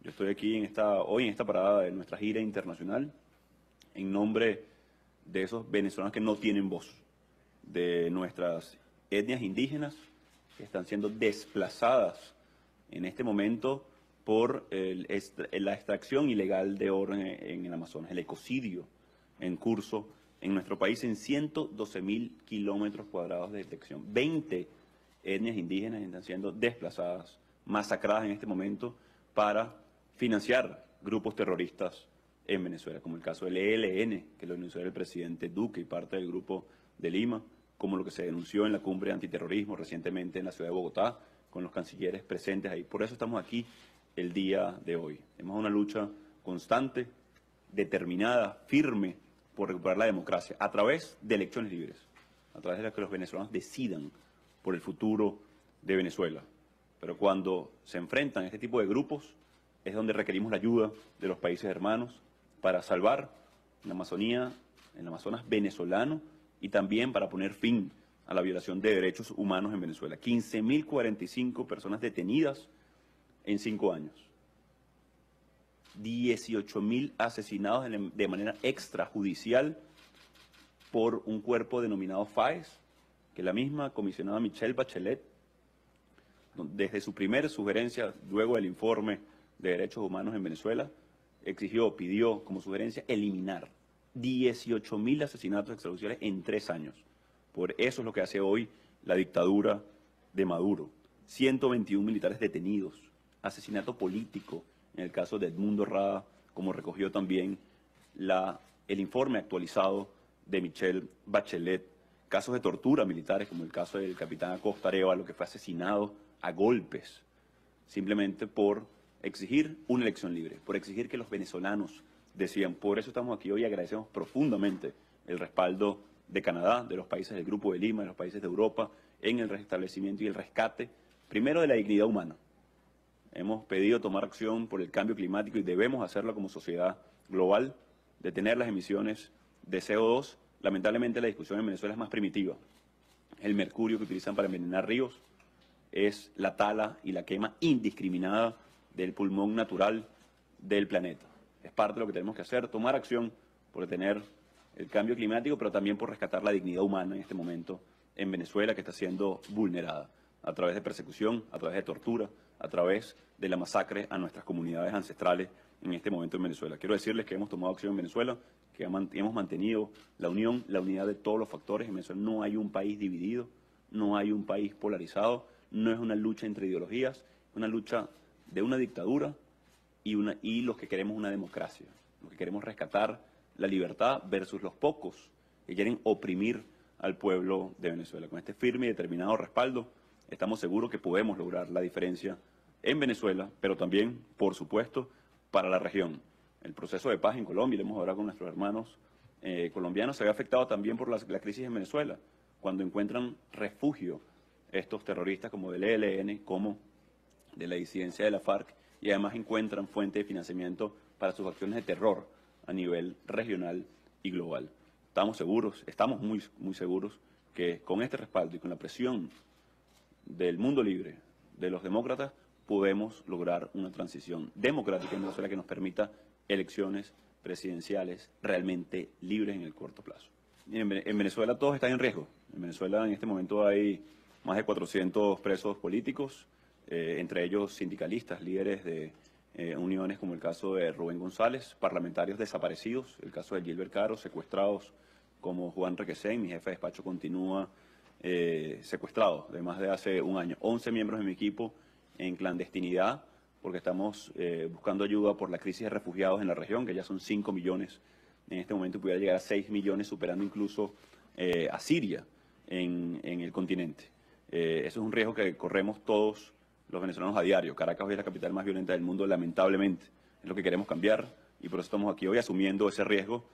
Yo estoy aquí hoy en esta parada de nuestra gira internacional en nombre de esos venezolanos que no tienen voz, de nuestras etnias indígenas que están siendo desplazadas en este momento por la extracción ilegal de oro en el Amazonas, el ecocidio en curso en nuestro país en 112.000 kilómetros cuadrados de detección. 20 etnias indígenas están siendo desplazadas, masacradas en este momento para financiar grupos terroristas en Venezuela, como el caso del ELN, que lo denunció el presidente Duque y parte del grupo de Lima, como lo que se denunció en la cumbre de antiterrorismo recientemente en la ciudad de Bogotá, con los cancilleres presentes ahí. Por eso estamos aquí el día de hoy. Tenemos una lucha constante, determinada, firme, por recuperar la democracia, a través de elecciones libres, a través de las que los venezolanos decidan por el futuro de Venezuela. Pero cuando se enfrentan a este tipo de grupos, es donde requerimos la ayuda de los países hermanos para salvar la Amazonía, el Amazonas venezolano, y también para poner fin a la violación de derechos humanos en Venezuela. 15.045 personas detenidas en 5 años. 18.000 asesinados de manera extrajudicial por un cuerpo denominado FAES, que la misma comisionada Michelle Bachelet, desde su primera sugerencia, luego del informe de derechos humanos en Venezuela, pidió como sugerencia eliminar 18.000 asesinatos extrajudiciales en 3 años. Por eso es lo que hace hoy la dictadura de Maduro. 121 militares detenidos, asesinato político en el caso de Edmundo Rada, como recogió también el informe actualizado de Michelle Bachelet, casos de tortura militares como el caso del capitán Acosta Arévalo, que fue asesinado a golpes, simplemente por exigir una elección libre, por exigir que los venezolanos decían. Por eso estamos aquí hoy y agradecemos profundamente el respaldo de Canadá, de los países del Grupo de Lima, de los países de Europa, en el restablecimiento y el rescate, primero de la dignidad humana. Hemos pedido tomar acción por el cambio climático y debemos hacerlo como sociedad global, detener las emisiones de CO2. Lamentablemente la discusión en Venezuela es más primitiva. El mercurio que utilizan para envenenar ríos es la tala y la quema indiscriminada del pulmón natural del planeta. Es parte de lo que tenemos que hacer, tomar acción por detener el cambio climático, pero también por rescatar la dignidad humana en este momento en Venezuela, que está siendo vulnerada a través de persecución, a través de tortura, a través de la masacre a nuestras comunidades ancestrales en este momento en Venezuela. Quiero decirles que hemos tomado acción en Venezuela, que hemos mantenido la unión, la unidad de todos los factores. En Venezuela no hay un país dividido, no hay un país polarizado, no es una lucha entre ideologías, es una lucha de una dictadura y los que queremos una democracia, los que queremos rescatar la libertad versus los pocos que quieren oprimir al pueblo de Venezuela. Con este firme y determinado respaldo, estamos seguros que podemos lograr la diferencia en Venezuela, pero también, por supuesto, para la región. El proceso de paz en Colombia, lo hemos hablado con nuestros hermanos colombianos, se ve afectado también por la crisis en Venezuela, cuando encuentran refugio estos terroristas como del ELN, como de la disidencia de la FARC, y además encuentran fuente de financiamiento para sus acciones de terror a nivel regional y global. Estamos muy seguros que con este respaldo y con la presión del mundo libre, de los demócratas, podemos lograr una transición democrática en Venezuela que nos permita elecciones presidenciales realmente libres en el corto plazo. En Venezuela todos están en riesgo. En Venezuela en este momento hay más de 400 presos políticos, entre ellos sindicalistas, líderes de uniones como el caso de Rubén González, parlamentarios desaparecidos, el caso de Gilbert Caro, secuestrados como Juan Requesén, mi jefe de despacho continúa secuestrado de más de hace un año. 11 miembros de mi equipo en clandestinidad porque estamos buscando ayuda por la crisis de refugiados en la región, que ya son 5 millones en este momento, pudiera llegar a 6 millones, superando incluso a Siria en el continente. Eso es un riesgo que corremos todos los venezolanos a diario. Caracas hoy es la capital más violenta del mundo, lamentablemente. Es lo que queremos cambiar y por eso estamos aquí hoy asumiendo ese riesgo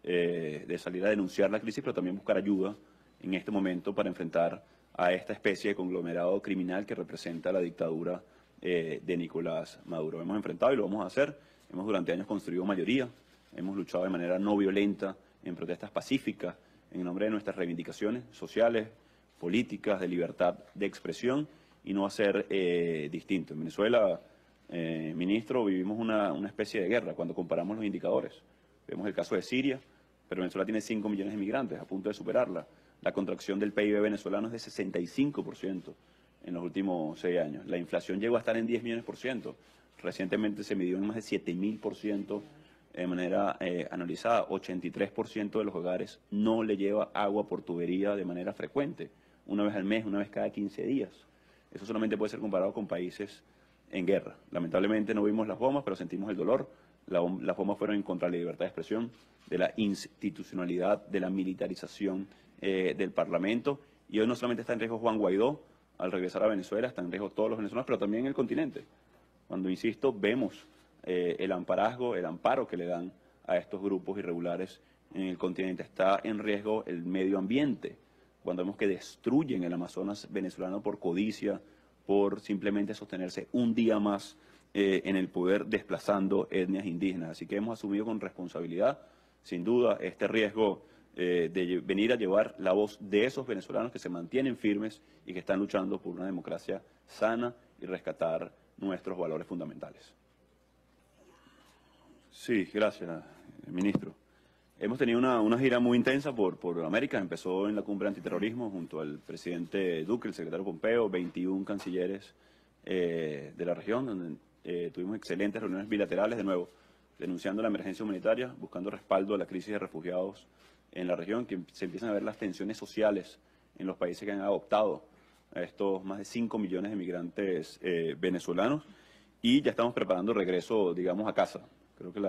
de salir a denunciar la crisis, pero también buscar ayuda en este momento para enfrentar a esta especie de conglomerado criminal que representa la dictadura de Nicolás Maduro. Hemos enfrentado y lo vamos a hacer. Hemos durante años construido mayoría, hemos luchado de manera no violenta en protestas pacíficas en nombre de nuestras reivindicaciones sociales, políticas, de libertad de expresión, y no va a ser distinto. En Venezuela ministro, vivimos una especie de guerra cuando comparamos los indicadores. Vemos el caso de Siria, pero Venezuela tiene 5 millones de inmigrantes, a punto de superarla. La contracción del PIB venezolano es de 65% en los últimos 6 años. La inflación llegó a estar en 10 millones por ciento. Recientemente se midió en más de 7.000% de manera anualizada. 83% de los hogares no le lleva agua por tubería de manera frecuente, una vez al mes, una vez cada 15 días. Eso solamente puede ser comparado con países en guerra. Lamentablemente no vimos las bombas, pero sentimos el dolor. Las bombas fueron en contra de la libertad de expresión, de la institucionalidad, de la militarización del Parlamento. Y hoy no solamente está en riesgo Juan Guaidó al regresar a Venezuela, está en riesgo todos los venezolanos, pero también el continente. Cuando, insisto, vemos el amparazgo, el amparo que le dan a estos grupos irregulares en el continente, está en riesgo el medio ambiente. Cuando vemos que destruyen el Amazonas venezolano por codicia, por simplemente sostenerse un día más en el poder, desplazando etnias indígenas. Así que hemos asumido con responsabilidad, sin duda, este riesgo de venir a llevar la voz de esos venezolanos que se mantienen firmes y que están luchando por una democracia sana y rescatar nuestros valores fundamentales. Sí, gracias, ministro. Hemos tenido una gira muy intensa por América. Empezó en la cumbre antiterrorismo junto al presidente Duque, el secretario Pompeo, 21 cancilleres de la región, donde tuvimos excelentes reuniones bilaterales, de nuevo, denunciando la emergencia humanitaria, buscando respaldo a la crisis de refugiados en la región, que se empiezan a ver las tensiones sociales en los países que han adoptado a estos más de 5 millones de migrantes venezolanos, y ya estamos preparando el regreso, digamos, a casa. Creo que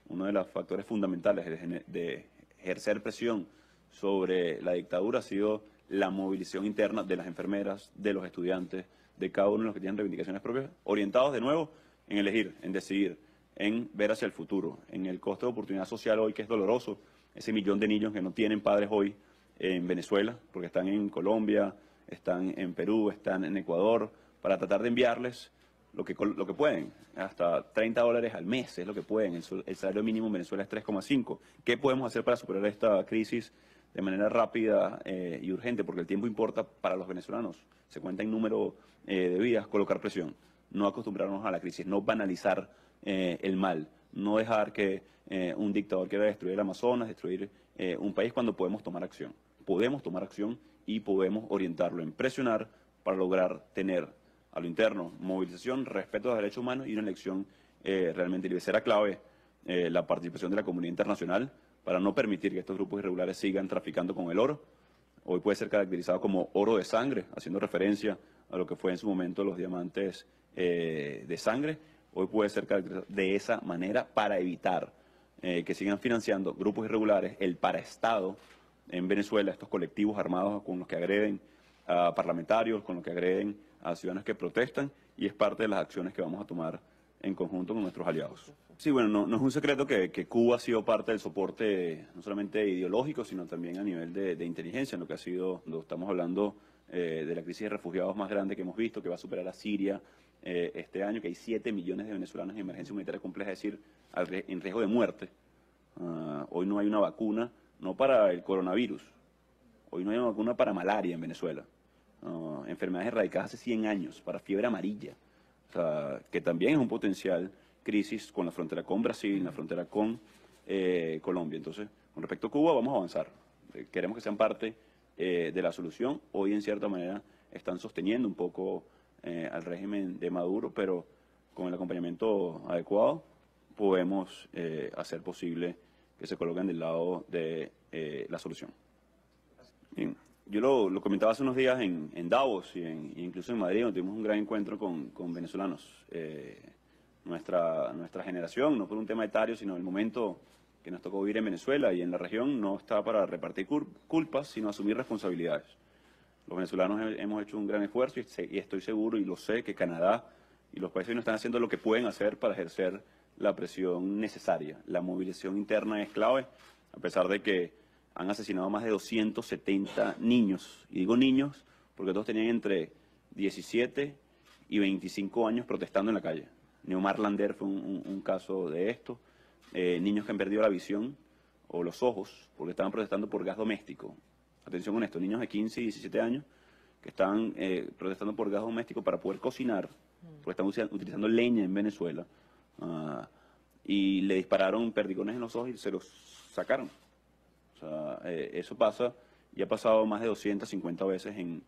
uno de los factores fundamentales de ejercer presión sobre la dictadura ha sido la movilización interna de las enfermeras, de los estudiantes, de cada uno de los que tienen reivindicaciones propias, orientados de nuevo en elegir, en decidir, en ver hacia el futuro, en el costo de oportunidad social hoy, que es doloroso, ese millón de niños que no tienen padres hoy en Venezuela, porque están en Colombia, están en Perú, están en Ecuador, para tratar de enviarles lo que pueden, hasta $30 al mes es lo que pueden. El salario mínimo en Venezuela es 3,5. ¿Qué podemos hacer para superar esta crisis de manera rápida y urgente? Porque el tiempo importa para los venezolanos. Se cuenta en número de vidas. Colocar presión, no acostumbrarnos a la crisis, no banalizar el mal, no dejar que un dictador quiera destruir el Amazonas, destruir un país, cuando podemos tomar acción. Podemos tomar acción y podemos orientarlo en presionar para lograr tener a lo interno movilización, respeto a los derechos humanos y una elección realmente libre. Será clave la participación de la comunidad internacional para no permitir que estos grupos irregulares sigan traficando con el oro. Hoy puede ser caracterizado como oro de sangre, haciendo referencia a lo que fue en su momento los diamantes de sangre. Hoy puede ser caracterizado de esa manera para evitar que sigan financiando grupos irregulares, el paraestado en Venezuela, estos colectivos armados con los que agreden a parlamentarios, con los que agreden a ciudadanos que protestan, y es parte de las acciones que vamos a tomar en conjunto con nuestros aliados. Sí, bueno, no es un secreto que Cuba ha sido parte del soporte no solamente ideológico, sino también a nivel de inteligencia, en lo que ha sido, estamos hablando de la crisis de refugiados más grande que hemos visto, que va a superar a Siria este año, que hay 7 millones de venezolanos en emergencia humanitaria compleja, es decir, en riesgo de muerte. Hoy no hay una vacuna, no para el coronavirus, hoy no hay una vacuna para malaria en Venezuela. Enfermedades erradicadas hace 100 años, para fiebre amarilla, o sea, que también es un potencial crisis con la frontera con Brasil, la frontera con Colombia. Entonces, con respecto a Cuba, vamos a avanzar. Queremos que sean parte de la solución. Hoy, en cierta manera, están sosteniendo un poco al régimen de Maduro, pero con el acompañamiento adecuado podemos hacer posible que se coloquen del lado de la solución. Bien. Yo lo comentaba hace unos días en Davos y incluso en Madrid, donde tuvimos un gran encuentro con venezolanos. Nuestra generación, no por un tema etario, sino el momento que nos tocó vivir en Venezuela y en la región, no está para repartir culpas, sino asumir responsabilidades. Los venezolanos hemos hecho un gran esfuerzo y estoy seguro y lo sé que Canadá y los países no están haciendo lo que pueden hacer para ejercer la presión necesaria. La movilización interna es clave, a pesar de que han asesinado más de 270 niños. Y digo niños porque todos tenían entre 17 y 25 años protestando en la calle. Neomar Lander fue un caso de esto. Niños que han perdido la visión o los ojos porque estaban protestando por gas doméstico. Atención con esto, niños de 15 y 17 años que estaban protestando por gas doméstico para poder cocinar porque están utilizando leña en Venezuela, y le dispararon perdigones en los ojos y se los sacaron. O sea, eso pasa y ha pasado más de 250 veces en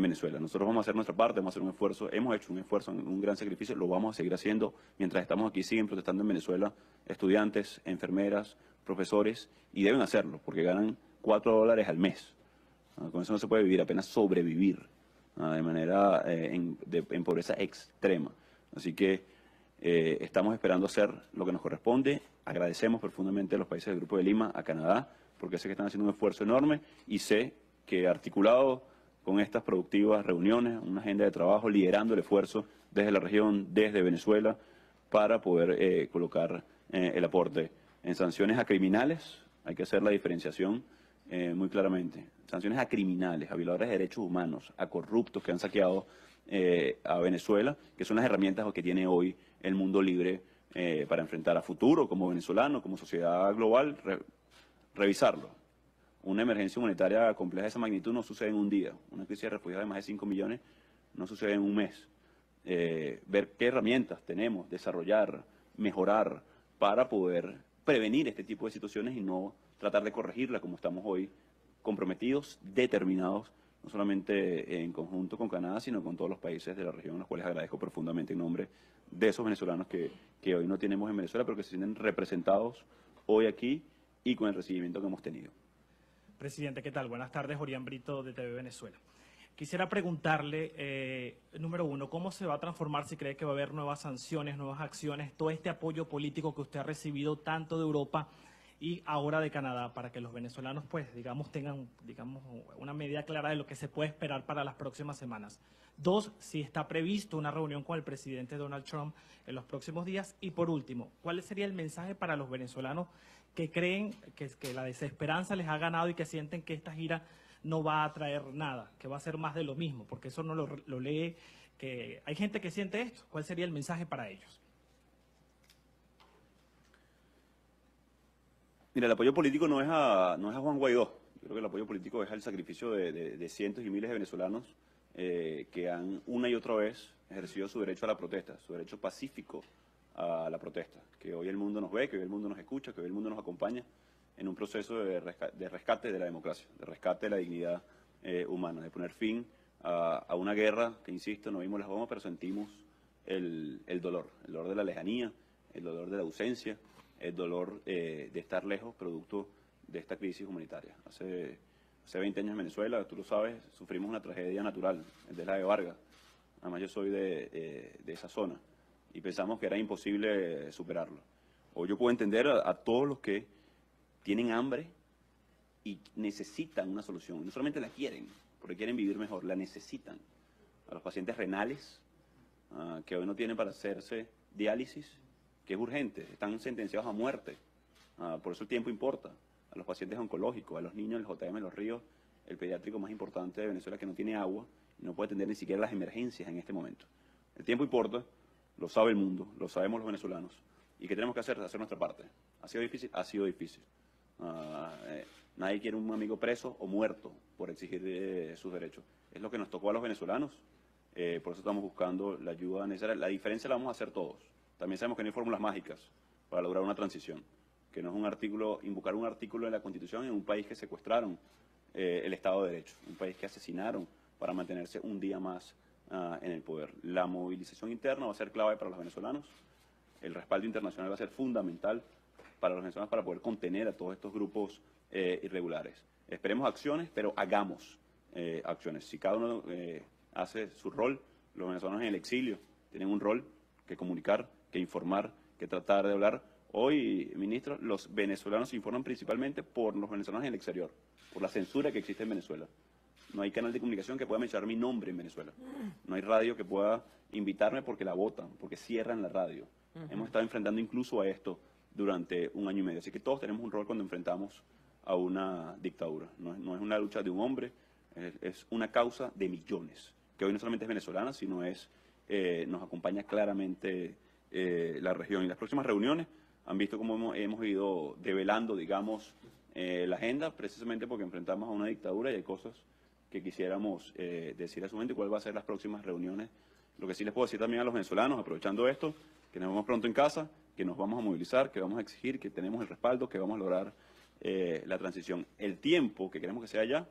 Venezuela. Nosotros vamos a hacer nuestra parte, vamos a hacer un esfuerzo, hemos hecho un esfuerzo, un gran sacrificio, lo vamos a seguir haciendo. Mientras estamos aquí siguen protestando en Venezuela estudiantes, enfermeras, profesores, y deben hacerlo, porque ganan $4 al mes. Con eso no se puede vivir, apenas sobrevivir de manera en pobreza extrema. Así que estamos esperando hacer lo que nos corresponde. Agradecemos profundamente a los países del Grupo de Lima, a Canadá, porque sé que están haciendo un esfuerzo enorme y sé que articulado con estas productivas reuniones, una agenda de trabajo, liderando el esfuerzo desde la región, desde Venezuela, para poder colocar el aporte en sanciones a criminales. Hay que hacer la diferenciación muy claramente. Sanciones a criminales, a violadores de derechos humanos, a corruptos que han saqueado a Venezuela, que son las herramientas que tiene hoy el mundo libre para enfrentar a futuro como venezolano, como sociedad global, revisarlo. Una emergencia humanitaria compleja de esa magnitud no sucede en un día. Una crisis de refugiados de más de 5 millones no sucede en un mes. Ver qué herramientas tenemos, desarrollar, mejorar para poder prevenir este tipo de situaciones y no tratar de corregirla como estamos hoy, comprometidos, determinados, no solamente en conjunto con Canadá, sino con todos los países de la región, a los cuales agradezco profundamente en nombre de esos venezolanos que hoy no tenemos en Venezuela, pero que se sienten representados hoy aquí y con el recibimiento que hemos tenido. Presidente, ¿qué tal? Buenas tardes, Orián Brito de TV Venezuela. Quisiera preguntarle, número uno, ¿cómo se va a transformar si cree que va a haber nuevas sanciones, nuevas acciones, todo este apoyo político que usted ha recibido tanto de Europa y ahora de Canadá, para que los venezolanos, pues, tengan, una medida clara de lo que se puede esperar para las próximas semanas? Dos, si está previsto una reunión con el presidente Donald Trump en los próximos días. Y por último, ¿cuál sería el mensaje para los venezolanos que creen que la desesperanza les ha ganado y que sienten que esta gira no va a traer nada, que va a ser más de lo mismo, porque eso no lo lee, que hay gente que siente esto? ¿Cuál sería el mensaje para ellos? Mira, el apoyo político no es a Juan Guaidó. Yo creo que el apoyo político es al sacrificio de cientos y miles de venezolanos que han una y otra vez ejercido su derecho a la protesta, su derecho pacífico a la protesta. Que hoy el mundo nos ve, que hoy el mundo nos escucha, que hoy el mundo nos acompaña en un proceso de rescate de la democracia, de rescate de la dignidad humana, de poner fin a una guerra que, insisto, no vimos las bombas, pero sentimos el dolor de la lejanía, el dolor de la ausencia, el dolor de estar lejos producto de esta crisis humanitaria. Hace 20 años en Venezuela, tú lo sabes, sufrimos una tragedia natural, el de la de Vargas. Además yo soy de esa zona y pensamos que era imposible superarlo. Hoy yo puedo entender a todos los que tienen hambre y necesitan una solución. No solamente la quieren, porque quieren vivir mejor, la necesitan. A los pacientes renales, que hoy no tienen para hacerse diálisis, que es urgente, están sentenciados a muerte. Por eso el tiempo importa. A los pacientes oncológicos, a los niños del JM Los Ríos, el pediátrico más importante de Venezuela, que no tiene agua y no puede atender ni siquiera las emergencias en este momento. El tiempo importa, lo sabe el mundo, lo sabemos los venezolanos. ¿Y qué tenemos que hacer? Hacer nuestra parte. ¿Ha sido difícil? Ha sido difícil. Nadie quiere un amigo preso o muerto por exigir sus derechos. Es lo que nos tocó a los venezolanos. Por eso estamos buscando la ayuda necesaria. La diferencia la vamos a hacer todos. También sabemos que no hay fórmulas mágicas para lograr una transición, que no es un artículo, invocar un artículo de la Constitución en un país que secuestraron el Estado de Derecho, un país que asesinaron para mantenerse un día más en el poder. La movilización interna va a ser clave para los venezolanos, el respaldo internacional va a ser fundamental para los venezolanos para poder contener a todos estos grupos irregulares. Esperemos acciones, pero hagamos acciones. Si cada uno hace su rol, los venezolanos en el exilio tienen un rol que comunicar, que informar, que tratar de hablar. Hoy, ministro, los venezolanos se informan principalmente por los venezolanos en el exterior, por la censura que existe en Venezuela. No hay canal de comunicación que pueda mencionar mi nombre en Venezuela. No hay radio que pueda invitarme porque la votan, porque cierran la radio. Hemos estado enfrentando incluso a esto durante 1 año y medio. Así que todos tenemos un rol cuando enfrentamos a una dictadura. No es una lucha de un hombre, es una causa de millones, que hoy no solamente es venezolana, sino nos acompaña claramente la región. Y las próximas reuniones han visto cómo hemos ido develando, digamos, la agenda, precisamente porque enfrentamos a una dictadura y hay cosas que quisiéramos decir a su mente, cuál va a ser las próximas reuniones Lo que sí les puedo decir también a los venezolanos, aprovechando esto, que nos vemos pronto en casa, que nos vamos a movilizar, que vamos a exigir, que tenemos el respaldo, que vamos a lograr la transición. El tiempo que queremos que sea ya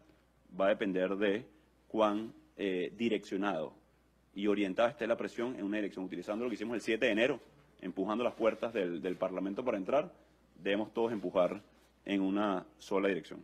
va a depender de cuán direccionado y orientada esté la presión en una dirección. Utilizando lo que hicimos el 7 de enero, empujando las puertas del Parlamento para entrar, debemos todos empujar en una sola dirección.